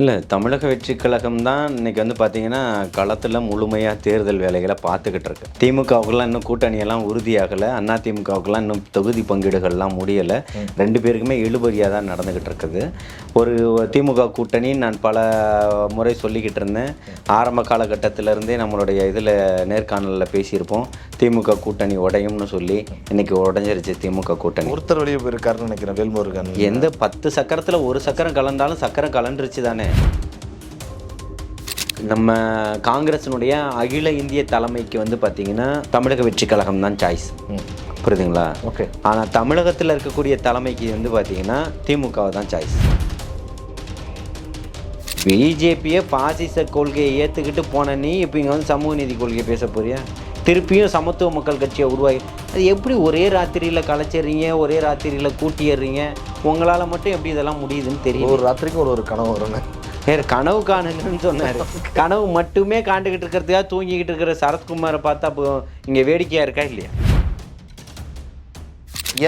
இல்லை, தமிழக வெற்றிக் கழகம் தான் இன்றைக்கி வந்து பார்த்திங்கன்னா களத்தில் முழுமையாக தேர்தல் வேலைகளை பார்த்துக்கிட்டு இருக்கு. திமுகவுக்குலாம் இன்னும் கூட்டணியெல்லாம் உறுதியாகலை, அதிமுகவுக்குலாம் இன்னும் தொகுதி பங்கீடுகள்லாம் முடியலை. ரெண்டு பேருக்குமே இழுபறியாக தான் நடந்துக்கிட்டு இருக்குது. ஒரு திமுக கூட்டணி நான் பல முறை சொல்லிக்கிட்டு இருந்தேன். ஆரம்ப காலகட்டத்திலேருந்தே நம்மளுடைய இதில் நேர்காணலில் பேசியிருப்போம், திமுக கூட்டணி உடையும்னு சொல்லி. இன்றைக்கி உடஞ்சிருச்சு திமுக கூட்டணி. ஒருத்தர் வெளியே போயிருக்காருன்னு நினைக்கிறேன், வேல்முருகன். எந்த 10 சக்கரத்தில் ஒரு சக்கரம் கலந்தாலும் சக்கரம் கலண்டுருச்சு தானே. நம்ம காங்கிரஸினுடைய அகில இந்திய தலைமைக்கு வந்து பார்த்தீங்கன்னா தமிழக வெற்றி கழகம் தான் சாய்ஸ், புரியுதுங்களா? ஓகே. ஆனால் தமிழகத்தில் இருக்கக்கூடிய தலைமைக்கு வந்து பார்த்தீங்கன்னா திமுக தான் சாய்ஸ். பிஜேபியை பாசிச கொள்கையை ஏற்றுக்கிட்டு போன நீ இப்போ இங்கே வந்து சமூக நீதி கொள்கையை பேச போறியா? திருப்பியும் சமத்துவ மக்கள் கட்சியை உருவாகி அது எப்படி ஒரே ராத்திரியில் கலைச்சிடுறீங்க, ஒரே ராத்திரியில் கூட்டிடுறீங்க? உங்களால் மட்டும் எப்படி இதெல்லாம் முடியுதுன்னு தெரியும். ஒரு ராத்திரிக்கு ஒரு கனவு வருங்க. வேறு கனவு காணுங்கன்னு சொன்னார். கனவு மட்டுமே காண்டுக்கிட்டு இருக்கிறதுக்காக தூங்கிக்கிட்டு இருக்கிற சரத்குமாரை பார்த்தா அப்போ இங்கே வேடிக்கையாக இருக்கா இல்லையா?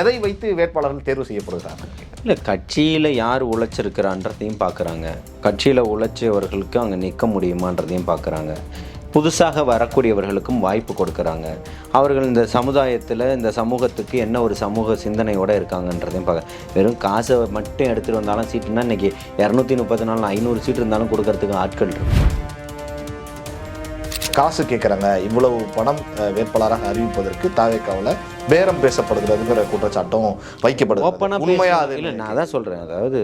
எதை வைத்து வேட்பாளர்கள் தேர்வு செய்யப்படுகிறாங்க? இல்லை, கட்சியில் யார் உழைச்சிருக்கிறான்றதையும் பார்க்குறாங்க, கட்சியில் உழைச்சவர்களுக்கு அங்கே நிற்க முடியுமான்றதையும் பார்க்குறாங்க, புதுசாக வரக்கூடியவர்களுக்கும் வாய்ப்பு கொடுக்குறாங்க. அவர்கள் இந்த சமுதாயத்தில் இந்த சமூகத்துக்கு என்ன ஒரு சமூக சிந்தனையோடு இருக்காங்கன்றதையும் பார்க்க. வெறும் காசை மட்டும் எடுத்துகிட்டு வந்தாலும் சீட்டுன்னா இன்றைக்கி 234 500 சீட்டு இருந்தாலும் கொடுக்கறதுக்கு ஆட்கள் இருக்கு. காசு கேட்குறாங்க, இவ்வளவு பணம் வேட்பாளராக அறிவிப்பதற்கு தாவேக்காவில் பேரம் பேசப்படுகிறதுங்கிற குற்றச்சாட்டும் வைக்கப்படுது. உண்மையா? அது இல்லை, நான் தான் சொல்கிறேன். அதாவது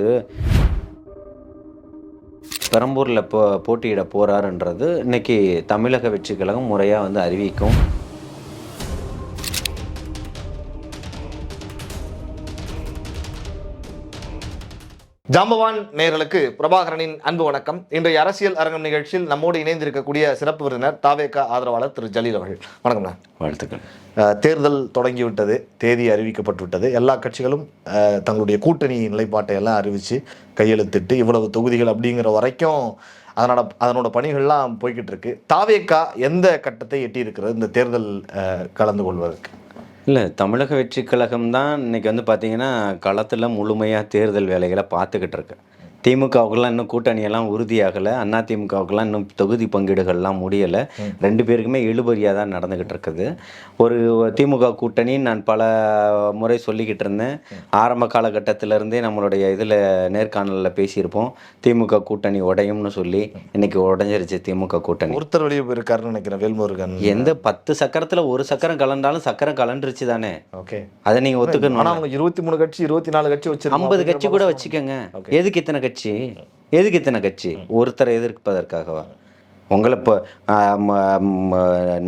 பெரம்பூரில் போட்டியிட போகிறாருன்றது இன்றைக்கி தமிழக வெற்றி கழகம் முறையாக வந்து அறிவிக்கும். ஜாம்பவான் நேயர்களுக்கு பிரபாகரனின் அன்பு வணக்கம். இன்றைய அரசியல் அரங்கம் நிகழ்ச்சியில் நம்மோடு இணைந்திருக்கக்கூடிய சிறப்பு விருந்தினர் தாவேகா ஆதரவாளர் திரு ஜலீல் அவர்கள். வணக்கம்ண்ணா. வாழ்த்துக்கள். தேர்தல் தொடங்கிவிட்டது, தேதி அறிவிக்கப்பட்டு விட்டது. எல்லா கட்சிகளும் தங்களுடைய கூட்டணி நிலைப்பாட்டை எல்லாம் அறிவித்து கையெழுத்திட்டு இவ்வளவு தொகுதிகள் அப்படிங்கிற வரைக்கும் அதனோட பணிகள்லாம் போய்கிட்டு இருக்கு. தாவேகா எந்த கட்டத்தை எட்டி இருக்கிறது இந்த தேர்தல் கலந்து கொள்வதற்கு? இல்லை, தமிழக வெற்றி கழகம் தான் இன்றைக்கி வந்து பார்த்திங்கன்னா களத்தில் முழுமையாக தேர்தல் வேலைகளை பார்த்துக்கிட்டு இருக்கு. திமுகவுக்குலாம் இன்னும் கூட்டணியெல்லாம் உறுதியாகலை, அதிமுகவுக்குலாம் இன்னும் தொகுதி பங்கீடுகள்லாம் முடியலை. ரெண்டு பேருக்குமே இழுபறியாக தான் நடந்துக்கிட்டு இருக்குது. ஒரு திமுக கூட்டணி நான் பல முறை சொல்லிக்கிட்டு இருந்தேன். ஆரம்ப காலகட்டத்திலேருந்தே நம்மளுடைய இதில் நேர்காணலில் பேசியிருப்போம், திமுக கூட்டணி உடையும்னு சொல்லி. இன்றைக்கி உடஞ்சிருச்சு திமுக கூட்டணி. ஒருத்தர் வெளியே போயிருக்காருன்னு நினைக்கிறேன், வேல்முருகன். எந்த 10 சக்கரத்தில் ஒரு சக்கரம் கலந்தாலும் சக்கரம் கலண்டுருச்சு தானே. ஓகே, அதை நீங்கள் ஒத்துக்கணும். ஆனால் அவங்க 23 கட்சி 24 கட்சி வச்சு 50 கட்சி கூட வச்சுக்கோங்க. எதுக்கு இத்தனை கட்சி? எதுக்கு இத்தனை கட்சி? ஒருத்தரை எதிர்ப்பதற்காகவா? உங்களை இப்போ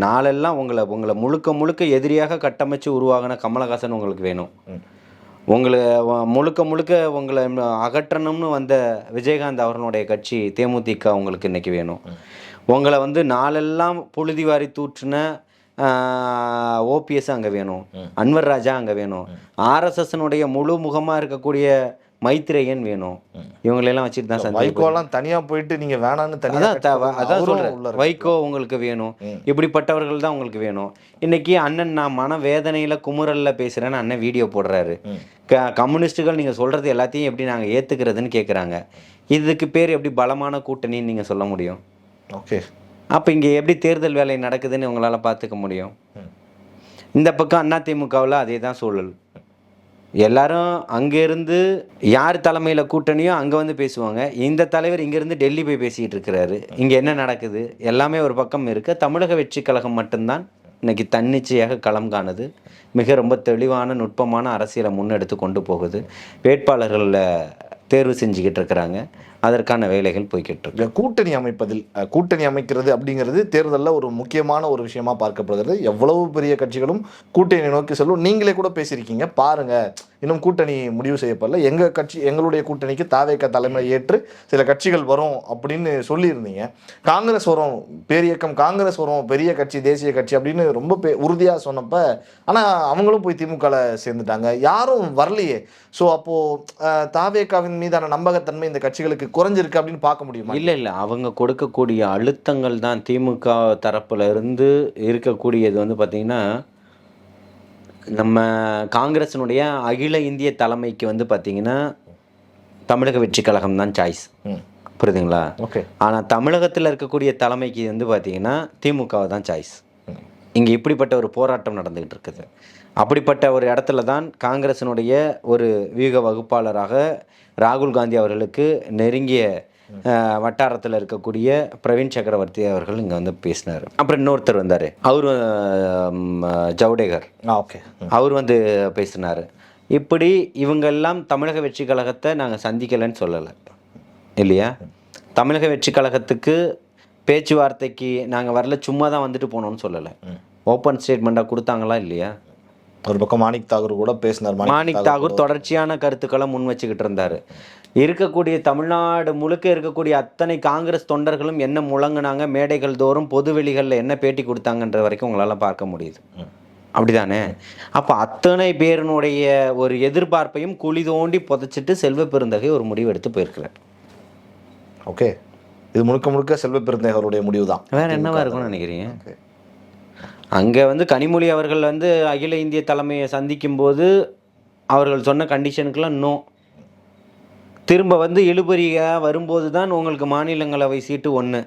நாளெல்லாம் உங்களை முழுக்க எதிரியாக கட்டமைச்சு உருவாகின கமலஹாசன் உங்களுக்கு வேணும். உங்களை முழுக்க உங்களை அகற்றணும்னு வந்த விஜயகாந்த் அவர்களுடைய கட்சி தேமுதிக உங்களுக்கு இன்றைக்கி வேணும். உங்களை வந்து நாளெல்லாம் புழுதி வாரி தூற்றின ஓபிஎஸ் அங்கே வேணும், அன்வர் ராஜா அங்கே வேணும், ஆர்எஸ்எஸ்னுடைய முழு முகமாக இருக்கக்கூடிய மைத்ரேயன் வேணும். இவங்களெல்லாம் வச்சுட்டு தான் வைகோலாம் தனியாக போயிட்டு நீங்கள் வேணான்னு அதான் சொல்கிறேன். வைகோ உங்களுக்கு வேணும், இப்படிப்பட்டவர்கள் தான் உங்களுக்கு வேணும். இன்னைக்கு அண்ணன் நான் மன வேதனையில் குமுறலில் பேசுகிறேன்னு அண்ணன் வீடியோ போடுறாரு. கம்யூனிஸ்ட்டுகள் நீங்கள் சொல்கிறது எல்லாத்தையும் எப்படி நாங்கள் ஏற்றுக்கிறதுன்னு கேட்குறாங்க. இதுக்கு பேர் எப்படி பலமான கூட்டணின்னு நீங்கள் சொல்ல முடியும்? ஓகே, அப்போ இங்கே எப்படி தேர்தல் வேலை நடக்குதுன்னு உங்களால் பார்த்துக்க முடியும்? இந்த பக்கம் அதிமுகவில் அதே தான் சூழல். எல்லாரும் அங்கேருந்து யார் தலைமையில் கூட்டணியோ அங்கே வந்து பேசுவாங்க. இந்த தலைவர் இங்கேருந்து டெல்லி போய் பேசிக்கிட்டு இருக்கிறாரு. இங்கே என்ன நடக்குது எல்லாமே ஒரு பக்கம் இருக்குது. தமிழக வெற்றி கழகம் மட்டும்தான் இன்றைக்கி தன்னிச்சையாக களம் காணுது. மிக ரொம்ப தெளிவான நுட்பமான அரசியலை முன்னெடுத்து கொண்டு போகுது. வேட்பாளர்களில் தேர்வு செஞ்சுக்கிட்டு இருக்கிறாங்க. அதற்கான வேலைகள் போய்கிட்டு இருக்கு. கூட்டணி அமைக்கிறது அப்படிங்கிறது தேர்தலில் ஒரு முக்கியமான ஒரு விஷயமா பார்க்கப்படுகிறது. எவ்வளவு பெரிய கட்சிகளும் கூட்டணி நோக்கி செல்லும். நீங்களே கூட பேசியிருக்கீங்க, பாருங்க இன்னும் கூட்டணி முடிவு செய்யப்படல, எங்களுடைய கூட்டணிக்கு தாவேகா தலைமை ஏற்று சில கட்சிகள் வரும் அப்படின்னு சொல்லியிருந்தீங்க. காங்கிரஸ் வரும், பேரியக்கம் காங்கிரஸ் வரும், பெரிய கட்சி தேசிய கட்சி அப்படின்னு ரொம்ப உறுதியாக சொன்னப்ப ஆனால் அவங்களும் போய் திமுகவில் சேர்ந்துட்டாங்க, யாரும் வரலையே. ஸோ அப்போது தாவேகாவின் மீதான நம்பகத்தன்மை இந்த கட்சிகளுக்கு குறைஞ்சிருக்கு அப்படின்னு பார்க்க முடியுமா? இல்லை, அவங்க கொடுக்கக்கூடிய அழுத்தங்கள் தான் திமுக தரப்புல இருந்து இருக்கக்கூடியது வந்து பார்த்திங்கன்னா, நம்ம காங்கிரஸினுடைய அகில இந்திய தலைமைக்கு வந்து பார்த்திங்கன்னா தமிழக வெற்றி கழகம் தான் சாய்ஸ், புரியுதுங்களா? ஓகே. ஆனால் தமிழகத்தில் இருக்கக்கூடிய தலைமைக்கு வந்து பார்த்தீங்கன்னா திமுகவை தான் சாய்ஸ். இங்கே இப்படிப்பட்ட ஒரு போராட்டம் நடந்துகிட்டு இருக்குது. அப்படிப்பட்ட ஒரு இடத்துல தான் காங்கிரசினுடைய ஒரு வியூக வகுப்பாளராக ராகுல் காந்தி அவர்களுக்கு நெருங்கிய வட்டாரத்தில் இருக்கக்கூடிய பிரவீன் சக்கரவர்த்தி அவர்கள் இங்கே வந்து பேசினார். அப்புறம் இன்னொருத்தர் வந்தார், அவர் ஜவடேகர், ஓகே, அவர் வந்து பேசினார். இப்படி இவங்கெல்லாம் தமிழக வெற்றி கழகத்தை நாங்கள் சந்திக்கலைன்னு சொல்லலை இல்லையா? தமிழக வெற்றி கழகத்துக்கு பேச்சுவார்த்தைக்கு நாங்கள் வரல, சும்மா தான் வந்துட்டு போனோம்னு சொல்லலை. ஓப்பன் ஸ்டேட்மெண்ட்டாக கொடுத்தாங்களா இல்லையா? ஒரு பக்கம் மாணிக் தாகூர் கூட பேசினார். மாணிக் தாகூர் தொடர்ச்சியான கருத்துக்களை முன் வச்சுக்கிட்டு இருந்தார். இருக்கக்கூடிய தமிழ்நாடு முழுக்க இருக்கக்கூடிய அத்தனை காங்கிரஸ் தொண்டர்களும் என்ன முழங்குனாங்க, மேடைகள் தோறும் பொதுவெளிகளில் என்ன பேட்டி கொடுத்தாங்கன்ற வரைக்கும் உங்களால் பார்க்க முடியுது. அப்படிதானே? அப்போ அத்தனை பேருனுடைய ஒரு எதிர்பார்ப்பையும் குழி தோண்டி புதைச்சிட்டு செல்வ பெருந்தகை ஒரு முடிவு எடுத்து போயிருக்கிறார். ஓகே, இது முழுக்க முழுக்க செல்வ பெருந்தகைவருடைய முடிவு தான். வேற என்னவா இருக்கும்னு நினைக்கிறீங்க? அங்கே வந்து கனிமொழி அவர்கள் வந்து அகில இந்திய தலைமையை சந்திக்கும் போது அவர்கள் சொன்ன கண்டிஷனுக்கெல்லாம் நோ. திரும்ப வந்து இழுபறியாக வரும்போது தான் உங்களுக்கு மாநிலங்களவை சீட்டு 1.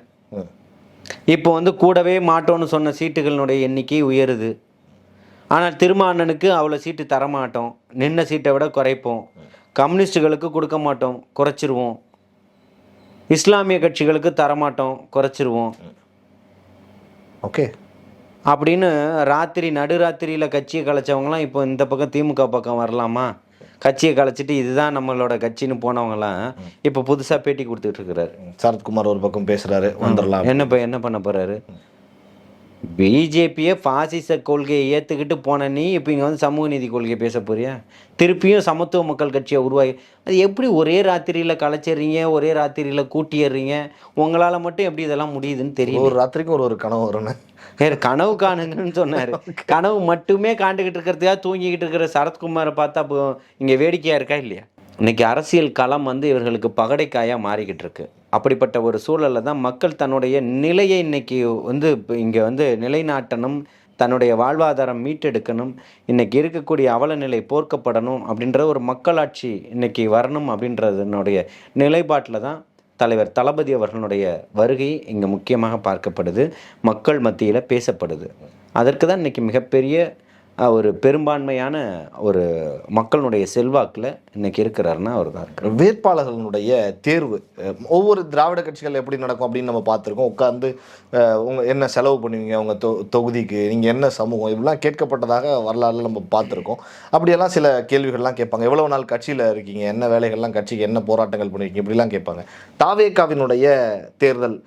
இப்போ வந்து கூடவே மாட்டோன்னு சொன்ன சீட்டுகளினுடைய எண்ணிக்கை உயருது. ஆனால் திருமாவண்ணனுக்கு அவ்வளோ சீட்டு தரமாட்டோம், நின்ன சீட்டை விட குறைப்போம். கம்யூனிஸ்டுகளுக்கு கொடுக்க மாட்டோம், குறைச்சிருவோம். இஸ்லாமிய கட்சிகளுக்கு தரமாட்டோம், குறைச்சிருவோம். ஓகே, அப்படின்னு நடுராத்திரியில் கட்சியை கலைச்சவங்களாம் இப்போ இந்த பக்கம் திமுக பக்கம் வரலாமா? கட்சியை கலைச்சிட்டு இதுதான் நம்மளோட கட்சின்னு போனவங்களாம் இப்போ புதுசாக பேட்டி கொடுத்துட்டு இருக்கிறாரு. சரத்குமார் ஒரு பக்கம் பேசுகிறாரு, வந்துடலாம். என்ன பண்ண போகிறாரு? பிஜேபியை பாசிச கொள்கையை ஏற்றுக்கிட்டு போன நீ இப்போ இங்கே வந்து சமூக நீதி கொள்கையை பேச போறியா? திருப்பியும் சமத்துவ மக்கள் கட்சியை உருவாகி அது எப்படி ஒரே ராத்திரியில் கலைச்சிடுறீங்க, ஒரே ராத்திரியில் கூட்டிடுறீங்க? உங்களால் மட்டும் எப்படி இதெல்லாம் முடியுதுன்னு தெரியல. ஒரு ராத்திரிக்கும் ஒரு கனவு வரும்னு வேறு கனவு காணுங்கன்னு சொன்னார். கனவு மட்டுமே காண்டுக்கிட்டு இருக்கிறதுக்காக தூங்கிக்கிட்டு இருக்கிற சரத்குமாரை பார்த்தா அப்போ இங்கே வேடிக்கையாக இருக்கா இல்லையா? இன்றைக்கி அரசியல் களம் வந்து இவர்களுக்கு பகடைக்காயாக மாறிக்கிட்டு இருக்கு. அப்படிப்பட்ட ஒரு சூழலில் தான் மக்கள் தன்னுடைய நிலையை இன்றைக்கி வந்து இங்கே வந்து நிலைநாட்டணும், தன்னுடைய வாழ்வாதாரம் மீட்டெடுக்கணும், இன்றைக்கி இருக்கக்கூடிய அவல நிலை போர்க்கப்படணும் அப்படின்ற ஒரு மக்களாட்சி இன்றைக்கி வரணும் அப்படின்றதனுடைய நிலைப்பாட்டில் தான் தலைவர் தளபதி அவர்களுடைய வருகை இங்கே முக்கியமாக பார்க்கப்படுது, மக்கள் மத்தியில் பேசப்படுது. அதற்கு தான் இன்றைக்கி மிகப்பெரிய ஒரு பெரும்பான்மையான ஒரு மக்களுடைய செல்வாக்கில் இன்றைக்கி இருக்கிறாருன்னா அவர் தான் இருக்கிறார். வேட்பாளர்களுடைய தேர்வு ஒவ்வொரு திராவிட கட்சிகள் எப்படி நடக்கும் அப்படின்னு நம்ம பார்த்துருக்கோம். உட்காந்து உங்கள் என்ன செலவு பண்ணுவீங்க, உங்கள் தொகுதிக்கு நீங்கள் என்ன சமூகம், இப்படிலாம் கேட்கப்பட்டதாக வரலாறுல நம்ம பார்த்துருக்கோம். அப்படியெல்லாம் சில கேள்விகள்லாம் கேட்பாங்க. எவ்வளோ நாள் கட்சியில் இருக்கீங்க, என்ன வேலைகள்லாம் கட்சிக்கு என்ன போராட்டங்கள் பண்ணியிருக்கீங்க, இப்படிலாம் கேட்பாங்க. தாவேகாவினுடைய தேர்தல்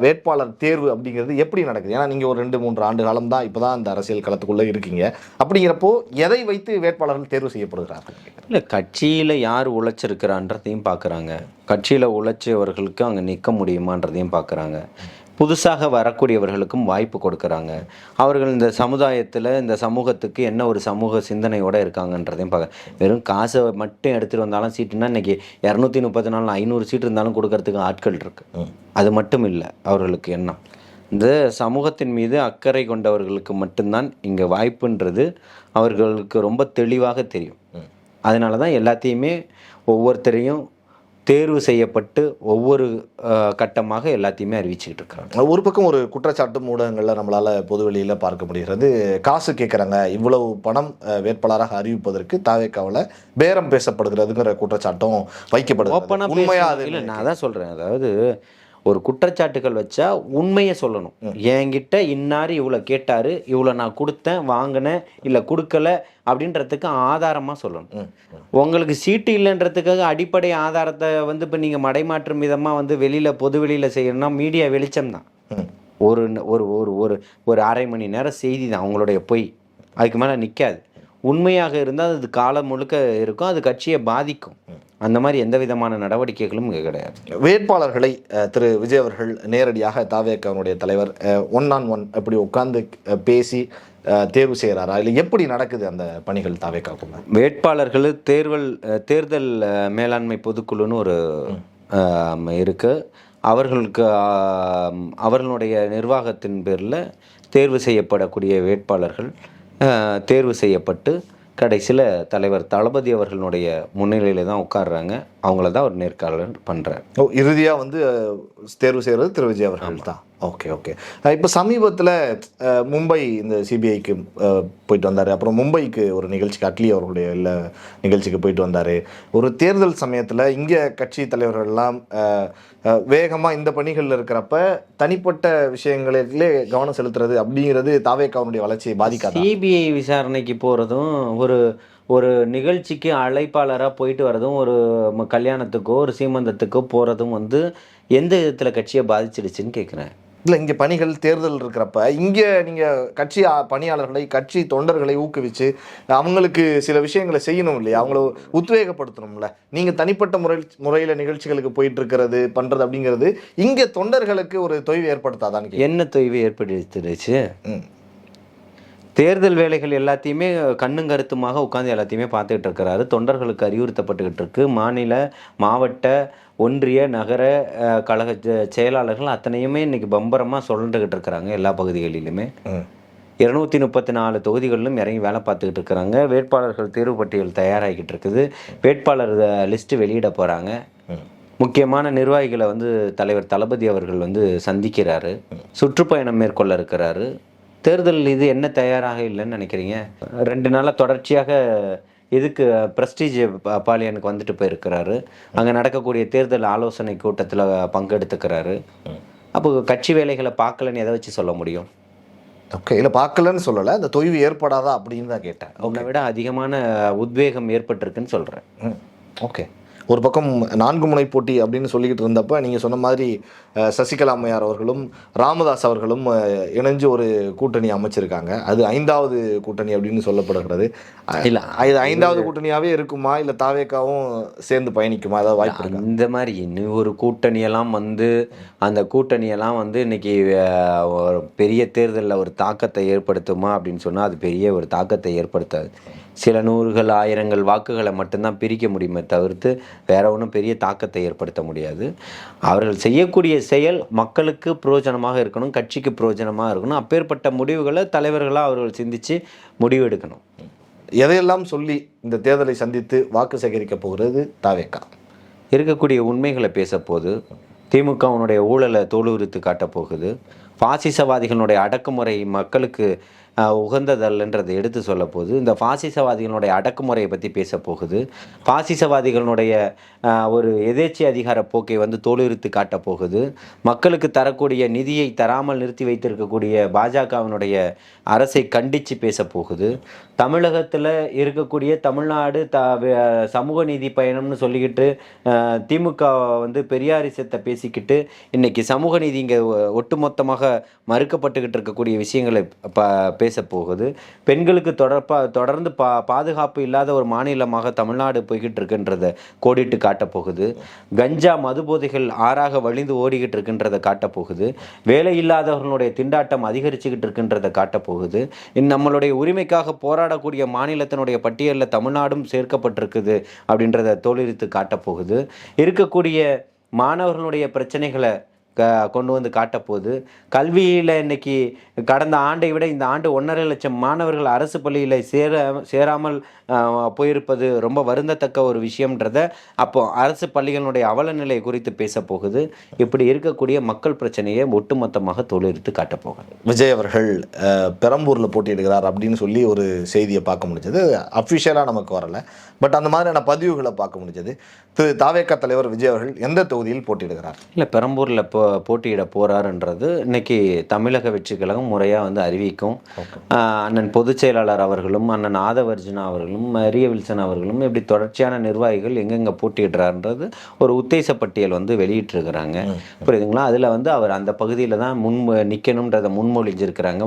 வேட்பாளர் தேர்வு அப்படிங்கிறது எப்படி நடக்குது? ஏன்னா நீங்கள் ஒரு 2-3 ஆண்டு காலம் தான் இப்போ தான் அந்த அரசியல் களத்துக்குள்ளே இருக்கீங்க. அப்படிங்கிறப்போ எதை வைத்து வேட்பாளர்கள் தேர்வு செய்யப்படுகிறார்கள்? இல்லை, கட்சியில் யார் உழைச்சிருக்கிறான்றதையும் பார்க்குறாங்க, கட்சியில் உழைச்சவர்களுக்கு அங்கே நிற்க முடியுமான்றதையும் பார்க்குறாங்க, புதுசாக வரக்கூடியவர்களுக்கும் வாய்ப்பு கொடுக்குறாங்க, அவர்கள் இந்த சமுதாயத்தில் இந்த சமூகத்துக்கு என்ன ஒரு சமூக சிந்தனையோடு இருக்காங்கன்றதையும் பார்க்க. வெறும் காசை மட்டும் எடுத்துகிட்டு வந்தாலும் சீட்டுன்னா இன்றைக்கி 234 500 சீட்டு இருந்தாலும் கொடுக்கறதுக்கு ஆட்கள் இருக்குது. அது மட்டும் இல்லை, அவர்களுக்கு எண்ணம் இந்த சமூகத்தின் மீது அக்கறை கொண்டவர்களுக்கு மட்டும்தான் இங்கே வாய்ப்புன்றது அவர்களுக்கு ரொம்ப தெளிவாக தெரியும். அதனால தான் எல்லாத்தையுமே ஒவ்வொருத்தரையும் தேர்வு செய்யப்பட்டு ஒவ்வொரு கட்டமாக எல்லாத்தையுமே அறிவிச்சுக்கிட்டு இருக்காங்க. ஒரு பக்கம் ஒரு குற்றச்சாட்டு ஊடகங்களில் நம்மளால் பொதுவெளியில் பார்க்க முடிகிறது. காசு கேட்குறாங்க, இவ்வளவு பணம் வேட்பாளராக அறிவிப்பதற்கு தாவேக்காவில் பேரம் பேசப்படுகிறதுங்கிற குற்றச்சாட்டும் வைக்கப்படுது. உண்மையா? அது இல்லை, நான் தான் சொல்கிறேன். அதாவது ஒரு குற்றச்சாட்டுகள் வச்சா உண்மையை சொல்லணும். என்கிட்ட இன்னார் இவ்வளோ கேட்டார், இவ்வளோ நான் கொடுத்தேன், வாங்கினேன், இல்லை கொடுக்கல அப்படின்றதுக்கு ஆதாரமாக சொல்லணும். உங்களுக்கு சீட்டு இல்லைன்றதுக்காக அடிப்படை ஆதாரத்தை வந்து இப்போ நீங்கள் மடைமாற்றும் விதமாக வந்து வெளியில் பொது வெளியில் செய்யணும்னா மீடியா வெளிச்சம் தான். ஒரு ஒரு ஒரு ஒரு அரை மணி நேரம் செய்தி தான் அவங்களுடைய பொய், அதுக்கு மேலே நிற்காது. உண்மையாக இருந்தால் அது காலம் முழுக்க இருக்கும், அது கட்சியை பாதிக்கும். அந்த மாதிரி எந்த விதமான நடவடிக்கைகளும் இங்கே கிடையாது. வேட்பாளர்களை திரு விஜய் அவர்கள் நேரடியாக தாவேக்காவுடைய தலைவர் 1-on-1 அப்படி உட்கார்ந்து பேசி தேர்வு செய்கிறாரா, இல்லை எப்படி நடக்குது அந்த பணிகள் தாவேக்காவுக்கு? வேட்பாளர்கள் தேர்தல் மேலாண்மை பொதுக்குழுன்னு ஒரு இருக்குது. அவர்களுக்கு அவர்களுடைய நிர்வாகத்தின் பேரில் தேர்வு செய்யப்படக்கூடிய வேட்பாளர்கள் தேர்வு செய்யப்பட்டு கடைசியில் தலைவர் தளபதி அவர்களுடைய முன்னிலையில் தான் உட்கார்றாங்க. அவங்கள தான் ஒரு நேர்காணல் பண்ணுறாரு. இறுதியாக வந்து தேர்வு செய்கிறது திரு விஜய் அவர்கள் தான். Okay okay. இப்போ சமீபத்தில் மும்பை இந்த சிபிஐக்கு போயிட்டு வந்தார். அப்புறம் மும்பைக்கு ஒரு நிகழ்ச்சிக்கு அட்லி அவர்களுடைய எல்லா நிகழ்ச்சிக்கு போயிட்டு வந்தார். ஒரு தேர்தல் சமயத்தில் இங்கே கட்சி தலைவர்கள்லாம் வேகமாக இந்த பணிகளில் இருக்கிறப்ப தனிப்பட்ட விஷயங்களிலே கவனம் செலுத்துறது அப்படிங்கிறது தாவேக்காவுடைய வளர்ச்சியை பாதிக்காது. சிபிஐ விசாரணைக்கு போகிறதும் ஒரு நிகழ்ச்சிக்கு அழைப்பாளராக போயிட்டு வரதும் ஒரு கல்யாணத்துக்கோ ஒரு சீமந்தத்துக்கோ போகிறதும் வந்து எந்த விதத்தில் கட்சியை பாதிச்சிடுச்சுன்னு கேட்குறேன். இல்லை, இங்கே பணிகள் தேர்தல் இருக்கிறப்ப இங்கே நீங்கள் கட்சி பணியாளர்களை கட்சி தொண்டர்களை ஊக்குவிச்சு அவங்களுக்கு சில விஷயங்களை செய்யணும் இல்லையா, அவங்கள உத்வேகப்படுத்தணும்ல. நீங்கள் தனிப்பட்ட முறையில் நிகழ்ச்சிகளுக்கு போயிட்டு இருக்கிறது பண்ணுறது அப்படிங்கிறது இங்கே தொண்டர்களுக்கு ஒரு தொய்வு ஏற்படுத்தாதான்? என்ன தொய்வு ஏற்படுத்திடுச்சு? தேர்தல் வேலைகள் எல்லாத்தையுமே கண்ணும் கருத்துமாக உட்காந்து எல்லாத்தையுமே பார்த்துக்கிட்டு இருக்கிறாரு. தொண்டர்களுக்கு அறிவுறுத்தப்பட்டுக்கிட்டு இருக்கு. மாநில, மாவட்ட, ஒன்றிய, நகர கழக செயலாளர்கள் அத்தனையுமே இன்னைக்கு பம்பரமாக சுழண்டுகிட்டு இருக்கிறாங்க. எல்லா பகுதிகளிலுமே 234 தொகுதிகளிலும் இறங்கி வேலை பார்த்துக்கிட்டு இருக்கிறாங்க. வேட்பாளர்கள் தேர்வு பட்டியல் தயாராகிக்கிட்டு இருக்குது. வேட்பாளர் லிஸ்ட்டு வெளியிட போகிறாங்க. முக்கியமான நிர்வாகிகளை வந்து தலைவர் தளபதி அவர்கள் வந்து சந்திக்கிறாரு. சுற்றுப்பயணம் மேற்கொள்ள இருக்கிறாரு. தேர்தல் இது என்ன தயாராக இல்லைன்னு நினைக்கிறீங்க? 2 நாளாக தொடர்ச்சியாக இதுக்கு பிரஸ்டீஜ் பாலியனுக்கு வந்துட்டு போயிருக்கிறாரு. அங்கே நடக்கக்கூடிய தேர்தல் ஆலோசனை கூட்டத்தில் பங்கெடுத்துக்கிறாரு. அப்போ கட்சி வேலைகளை பார்க்கலன்னு எதை வச்சு சொல்ல முடியும்? ஓகே, இல்லை பார்க்கலன்னு சொல்லலை, அந்த தொய்வு ஏற்படாதா அப்படின்னு தான் கேட்டேன். உன்னை விட அதிகமான உத்வேகம் ஏற்பட்டிருக்குன்னு சொல்கிறேன். ஓகே. ஒரு பக்கம் 4 முனை போட்டி அப்படின்னு சொல்லிக்கிட்டு இருந்தப்ப நீங்கள் சொன்ன மாதிரி சசிகலா அம்மையார் அவர்களும் ராமதாஸ் அவர்களும் இணைஞ்சு ஒரு கூட்டணி அமைச்சிருக்காங்க. அது 5வது கூட்டணி அப்படின்னு சொல்லப்படுகிறது. இல்லை, இது 5வது கூட்டணியாகவே இருக்குமா, இல்லை தாவேக்காவும் சேர்ந்து பயணிக்குமா, அதாவது வாய்ப்பு இருக்கு? இந்த மாதிரி இன்னும் ஒரு கூட்டணியெல்லாம் வந்து அந்த கூட்டணியெல்லாம் வந்து இன்னைக்கு ஒரு பெரிய தேர்தலில் ஒரு தாக்கத்தை ஏற்படுத்துமா அப்படின்னு சொன்னால் அது பெரிய ஒரு தாக்கத்தை ஏற்படுத்தாது. சில நூறுகள் ஆயிரங்கள் வாக்குகளை மட்டும்தான் பிரிக்க முடியுமே தவிர்த்து வேற ஒன்றும் பெரிய தாக்கத்தை ஏற்படுத்த முடியாது. அவர்கள் செய்யக்கூடிய செயல் மக்களுக்கு பிரயோஜனமாக இருக்கணும், கட்சிக்கு பிரயோஜனமாக இருக்கணும். அப்பேற்பட்ட முடிவுகளை தலைவர்களாக அவர்கள் சிந்தித்து முடிவு எடுக்கணும். எதையெல்லாம் சொல்லி இந்த தேர்தலை சந்தித்து வாக்கு சேகரிக்க போகிறது தாவேக்கா? இருக்கக்கூடிய உண்மைகளை பேசப்போகுது. திமுகவினுடைய ஊழலை தோலுரித்து காட்டப்போகுது. பாசிசவாதிகளுடைய அடக்குமுறை மக்களுக்கு உகந்ததல்லன்றதை எடுத்து சொல்ல போகுது. இந்த பாசிசவாதிகளுடைய அடக்குமுறையை பற்றி பேச போகுது. பாசிசவாதிகளுடைய ஒரு எதேச்சி அதிகார போக்கை வந்து தோலுரித்து காட்டப் போகுது. மக்களுக்கு தரக்கூடிய நிதியை தராமல் நிறுத்தி வைத்திருக்கக்கூடிய பாஜகவினுடைய அரசை கண்டித்து பேச போகுது. தமிழகத்தில் இருக்கக்கூடிய தமிழ்நாடு சமூக நீதி பயணம்னு சொல்லிக்கிட்டு திமுக வந்து பெரியாரிசத்தை பேசிக்கிட்டு இன்னைக்கு சமூக நீதி இங்கே ஒட்டுமொத்தமாக மறுக்கப்பட்டுக்கிட்டு இருக்கக்கூடிய விஷயங்களை பேச போகுது. பெண்களுக்கு தொடர்ந்து பாதுகாப்பு இல்லாத ஒரு மாநிலமாக தமிழ்நாடு போய்கிட்டு இருக்குன்றதை கோடிட்டு காட்டப்போகுது. கஞ்சா மது போதைகள் ஆறாக வழிந்து ஓடிக்கிட்டு இருக்குன்றதை காட்டப்போகுது. வேலை இல்லாதவர்களுடைய திண்டாட்டம் அதிகரிச்சுக்கிட்டு இருக்குன்றதை காட்டப்போகுது. நம்மளுடைய உரிமைக்காக போராடக்கூடிய மாநிலத்தினுடைய பட்டியலில் தமிழ்நாடும் சேர்க்கப்பட்டிருக்குது அப்படின்றத தோலுரித்து காட்டப்போகுது. இருக்கக்கூடிய மாணவர்களுடைய பிரச்சனைகளை கொண்டு வந்து காட்டப்போகுது. கல்வியில் இன்னைக்கு கடந்த ஆண்டை விட இந்த ஆண்டு 1.5 லட்சம் மாணவர்கள் அரசு பள்ளியில் சேராமல் போயிருப்பது ரொம்ப வருந்தத்தக்க ஒரு விஷயம்ன்றத அப்போ அரசு பள்ளிகளுடைய அவல நிலை குறித்து பேச போகுது. இப்படி இருக்கக்கூடிய மக்கள் பிரச்சனையை ஒட்டுமொத்தமாக தோலுரித்து காட்டப்போகுது. விஜய் அவர்கள் பெரம்பூரில் போட்டியிடுகிறார் அப்படின்னு சொல்லி ஒரு செய்தியை பார்க்க முடிஞ்சது. அஃபிஷியலாக நமக்கு வரலை, பட் அந்த மாதிரியான பதிவுகளை பார்க்க முடிஞ்சது. திரு தாவேக்கா தலைவர் விஜய் அவர்கள் எந்த தொகுதியில் போட்டியிடுகிறார்? இல்லை, பெரம்பூரில் போட்டியிட போகிறாருன்றது இன்னைக்கு தமிழக வெற்றி கழகம் முறையாக வந்து அறிவிக்கும். அண்ணன் பொதுச் செயலாளர் அவர்களும் அண்ணன் ஆதவர்ஜுனா அவர்களும் மரிய வில்சன் அவர்களும் இப்படி தொடர்ச்சியான நிர்வாகிகள் எங்கெங்கே போட்டியிடுறாருன்றது ஒரு உத்தேச பட்டியல் வந்து வெளியிட்டிருக்கிறாங்க. புரியுதுங்களா? அதில் வந்து அவர் அந்த பகுதியில் தான் நிற்கணுன்றதை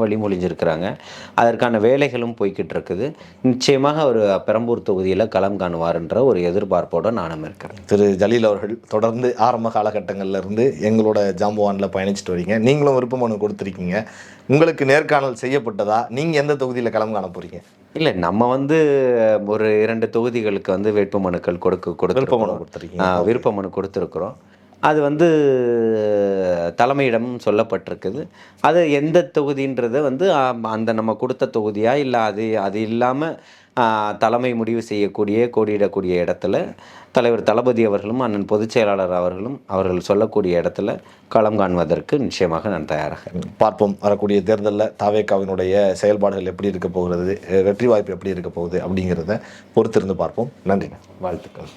வழிமொழிஞ்சிருக்கிறாங்க. அதற்கான வேலைகளும் போய்கிட்டு இருக்குது. நிச்சயமாக அவர் பெரம்பூர் தொகுதியில் களம் காணுவார்ன்ற ஒரு எதிர்பார்ப்போடு நானும் இருக்கிறேன். திரு ஜலீல் அவர்கள் தொடர்ந்து ஆரம்ப காலகட்டங்கள்ல இருந்து எங்களோட ஜாம்பவானில் பயணிச்சுட்டு வரீங்க. நீங்களும் விருப்ப மனு கொடுத்துருக்கீங்க. உங்களுக்கு நேர்காணல் செய்யப்பட்டதா? நீங்கள் எந்த தொகுதியில் களம் காண போகிறீங்க? இல்லை, நம்ம வந்து ஒரு 2 தொகுதிகளுக்கு வந்து வேட்பு மனுக்கள் விருப்ப மனு கொடுத்துருக்குறோம். அது வந்து தலைமையிடம் சொல்லப்பட்டிருக்குது. அது எந்த தொகுதின்றதை வந்து அந்த நம்ம கொடுத்த தொகுதியா இல்லை அது இல்லாமல் தலைமை முடிவு செய்யக்கூடிய கோடியிடக்கூடிய இடத்துல தலைவர் தளபதி அவர்களும் அண்ணன் பொதுச் செயலாளர் அவர்கள் சொல்லக்கூடிய இடத்துல களம் காண்பதற்கு நிச்சயமாக நான் தயாராக. பார்ப்போம் வரக்கூடிய தேர்தலில் தாவேகாவினுடைய செயல்பாடுகள் எப்படி இருக்க போகிறது, வெற்றி வாய்ப்பு எப்படி இருக்க போகுது அப்படிங்கிறத பொறுத்திருந்து பார்ப்போம். நன்றி, வாழ்த்துக்கள்.